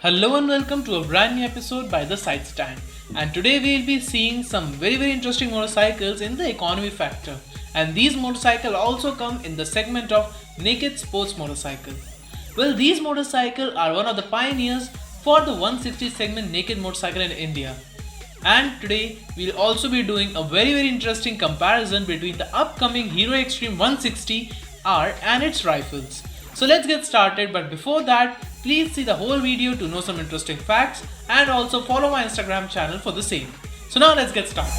Hello and welcome to a brand new episode by the SideStand. And today we'll be seeing some very interesting motorcycles in the economy factor. And these motorcycles also come in the segment of naked sports motorcycle. Well, these motorcycles are one of the pioneers for the 160 segment naked motorcycle in India. And today we'll also be doing a very interesting comparison between the upcoming Hero Xtreme 160R and its rifles. So let's get started, but before that, please see the whole video to know some interesting facts and also follow my Instagram channel for the same. So now let's get started.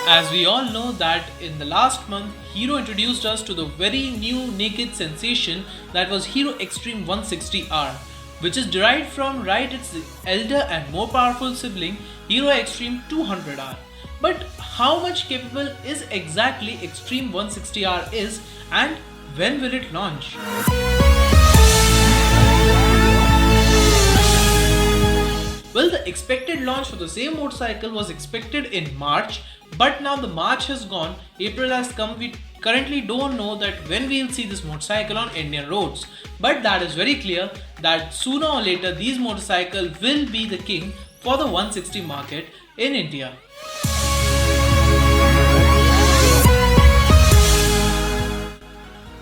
As we all know that in the last month, Hero introduced us to the very new naked sensation that was Hero Xtreme 160R, which is derived from its elder and more powerful sibling Hero Xtreme 200R. But how much capable is exactly Xtreme 160R is, and when will it launch? Well, the expected launch for the same motorcycle was expected in March, but now the March has gone, April has come. We currently don't know that when we will see this motorcycle on Indian roads. But that is very clear that sooner or later these motorcycles will be the king for the 160 market in India.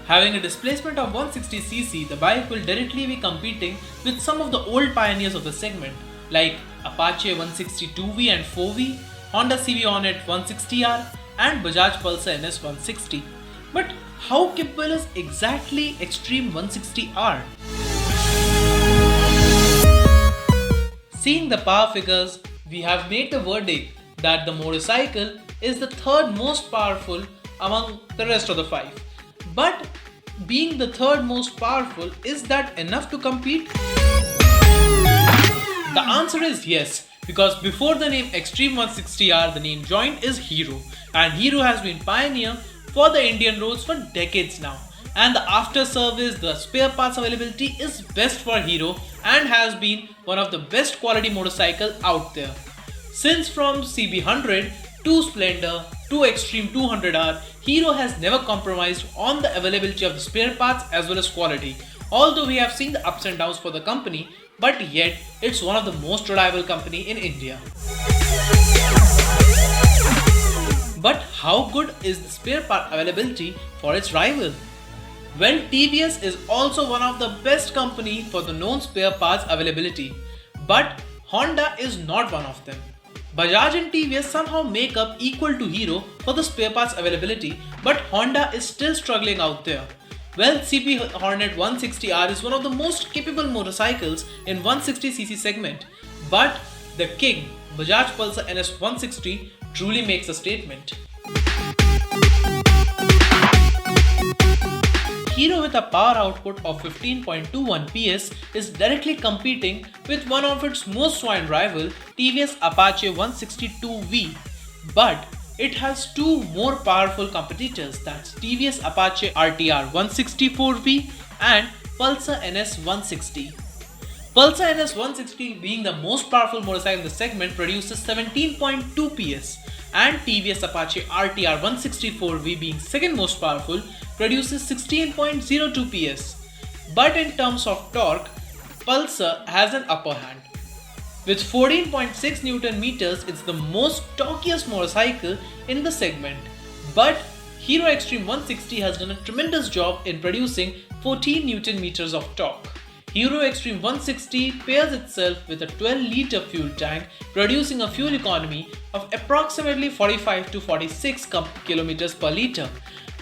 Having a displacement of 160cc, the bike will directly be competing with some of the old pioneers of the segment like Apache 162V and 4V, Honda CB Hornet 160R and Bajaj Pulsar NS 160. But how capable is exactly Xtreme 160R? Seeing the power figures, we have made the verdict that the motorcycle is the third most powerful among the rest of the five. But being the third most powerful, is that enough to compete? The answer is yes, because before the name Xtreme 160R, the name joined is Hero, and Hero has been pioneer for the Indian roads for decades now. And the after service, the spare parts availability is best for Hero and has been one of the best quality motorcycle out there. Since from CB100 to Splendor to Xtreme 200R, Hero has never compromised on the availability of the spare parts as well as quality. Although we have seen the ups and downs for the company, but yet it's one of the most reliable company in India. But how good is the spare part availability for its rival? Well, TVS is also one of the best company for the known spare parts availability, but Honda is not one of them. Bajaj and TVS somehow make up equal to Hero for the spare parts availability, but Honda is still struggling out there. Well, CP Hornet 160R is one of the most capable motorcycles in 160cc segment, but the king, Bajaj Pulsar NS 160, truly makes a statement. Hero with a power output of 15.21 PS is directly competing with one of its most sworn rival, TVS Apache 162V. But it has two more powerful competitors, that's TVS Apache RTR 164V and Pulsar NS 160. Pulsar NS 160 being the most powerful motorcycle in the segment produces 17.2 PS, and TVS Apache RTR 164V being second most powerful produces 16.02 PS. But in terms of torque, Pulsar has an upper hand. With 14.6 Nm, it's the most torquiest motorcycle in the segment. But Hero Xtreme 160 has done a tremendous job in producing 14 Nm of torque. Hero Xtreme 160 pairs itself with a 12-liter fuel tank, producing a fuel economy of approximately 45 to 46 km per liter.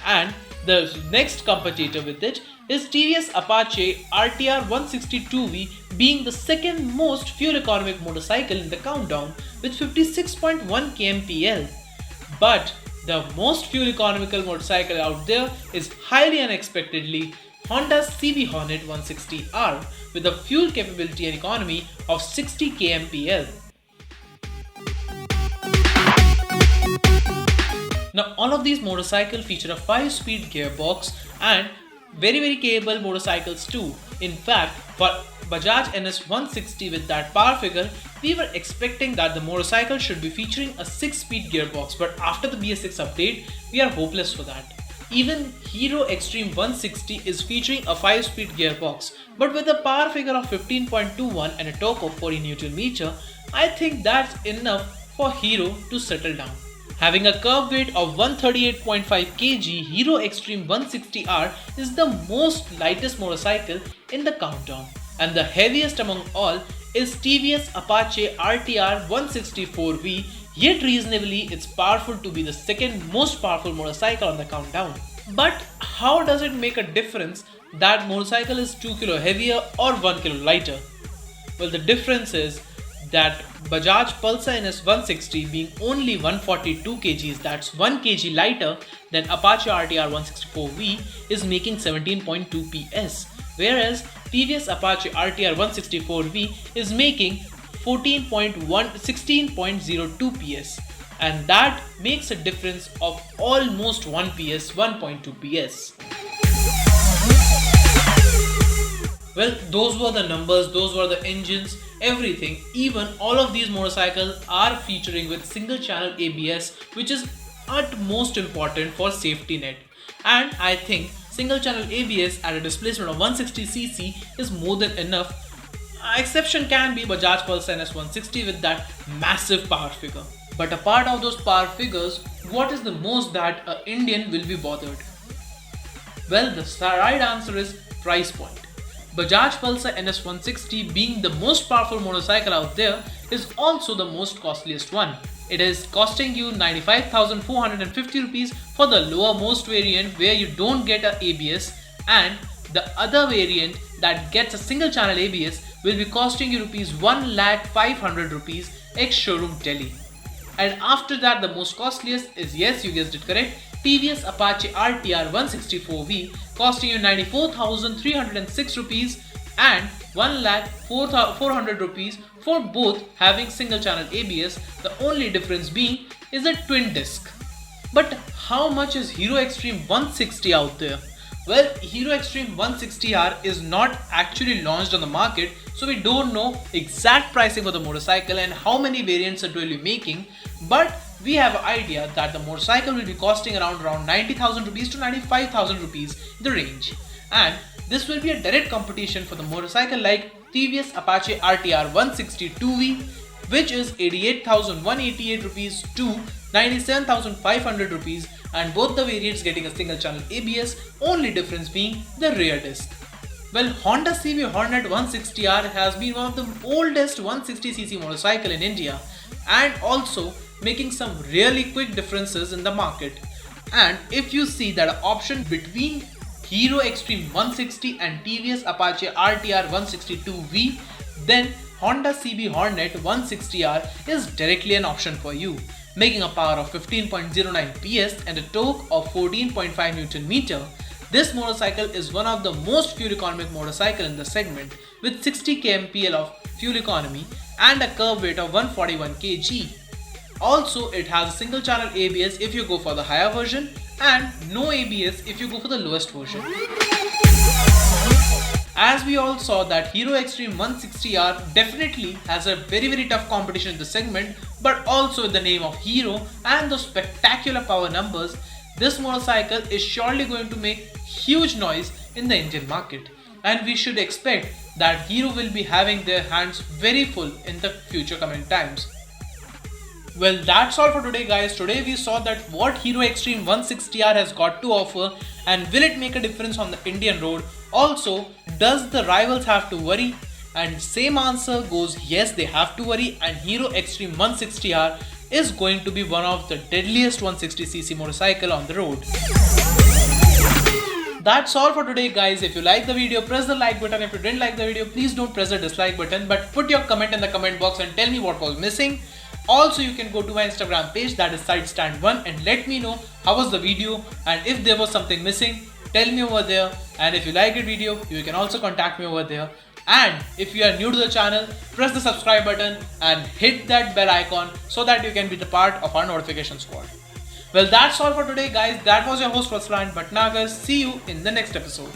And the next competitor with it is TVS Apache RTR 162V, being the second most fuel economic motorcycle in the countdown with 56.1 kmpl. But the most fuel economical motorcycle out there is highly unexpectedly Honda's CB Hornet 160R with a fuel capability and economy of 60 kmpl. Now all of these motorcycles feature a 5-speed gearbox and very capable motorcycles too. In fact, for Bajaj NS 160 with that power figure, we were expecting that the motorcycle should be featuring a 6-speed gearbox, but after the BS6 update, we are hopeless for that. Even Hero Xtreme 160 is featuring a 5-speed gearbox, but with a power figure of 15.21 and a torque of 40 Nm, I think that's enough for Hero to settle down. Having a curb weight of 138.5 kg, Hero Xtreme 160R is the most lightest motorcycle in the countdown, and the heaviest among all is TVS Apache RTR 164V, yet reasonably it's powerful to be the second most powerful motorcycle on the countdown. But how does it make a difference that motorcycle is 2 kg heavier or 1 kg lighter? Well, the difference is that Bajaj Pulsar NS 160 being only 142 kgs, that's 1 kg lighter than Apache RTR 164V, is making 17.2 PS, whereas TVS Apache RTR 164V is making 16.02 PS, and that makes a difference of almost 1 PS, 1.2 PS. Well, those were the numbers, those were the engines, everything. Even all of these motorcycles are featuring with single channel ABS, which is utmost important for safety net. And I think single channel ABS at a displacement of 160cc is more than enough. Exception can be Bajaj Pulsar NS 160 with that massive power figure. But apart of those power figures, what is the most that an Indian will be bothered? Well, the right answer is price point. Bajaj Pulsar NS 160 being the most powerful motorcycle out there is also the most costliest one. It is costing you 95,450 rupees for the lowermost variant where you don't get a ABS, and the other variant that gets a single channel ABS will be costing you rupees 1,500,000 rupees ex showroom Delhi. And after that, the most costliest is, yes, you guessed it correct, TVS Apache RTR 164V, costing you 94,306 rupees and 1,04,400 rupees for both having single channel ABS, the only difference being is a twin disc. But how much is Hero Xtreme 160 out there? Well, Hero Xtreme 160R is not actually launched on the market, so we don't know exact pricing for the motorcycle and how many variants it will be making, but we have an idea that the motorcycle will be costing around 90,000 rupees to 95,000 rupees in the range. And this will be a direct competition for the motorcycle like TVS Apache RTR 162V, which is 88,188 rupees to 97,500 rupees, and both the variants getting a single channel ABS, only difference being the rear disc. Well, Honda CB Hornet 160R has been one of the oldest 160cc motorcycle in India and also making some really quick differences in the market. And if you see that option between Hero Xtreme 160 and TVS Apache RTR 162V, then Honda CB Hornet 160R is directly an option for you, making a power of 15.09 PS and a torque of 14.5 Nm. This motorcycle is one of the most fuel economic motorcycle in the segment with 60 kmpl of fuel economy and a curb weight of 141 kg. Also, it has a single channel ABS if you go for the higher version and no ABS if you go for the lowest version. As we all saw that Hero Xtreme 160R definitely has a very tough competition in the segment, but also with the name of Hero and the spectacular power numbers, this motorcycle is surely going to make huge noise in the Indian market, and we should expect that Hero will be having their hands very full in the future coming times. Well, that's all for today, guys. Today we saw that what Hero Xtreme 160R has got to offer, and will it make a difference on the Indian road? Also, does the rivals have to worry? And same answer goes, yes, they have to worry, and Hero Xtreme 160R is going to be one of the deadliest 160cc motorcycle on the road. That's all for today, guys. If you like the video, press the like button. If you didn't like the video, please don't press the dislike button, but put your comment in the comment box and tell me what was missing. Also, you can go to my Instagram page, that is SideStand1, and let me know how was the video, and if there was something missing, tell me over there. And if you like the video, you can also contact me over there. And if you are new to the channel, press the subscribe button and hit that bell icon so that you can be the part of our notification squad. Well, that's all for today, guys. That was your host Vaslan Bhatnagar. See you in the next episode.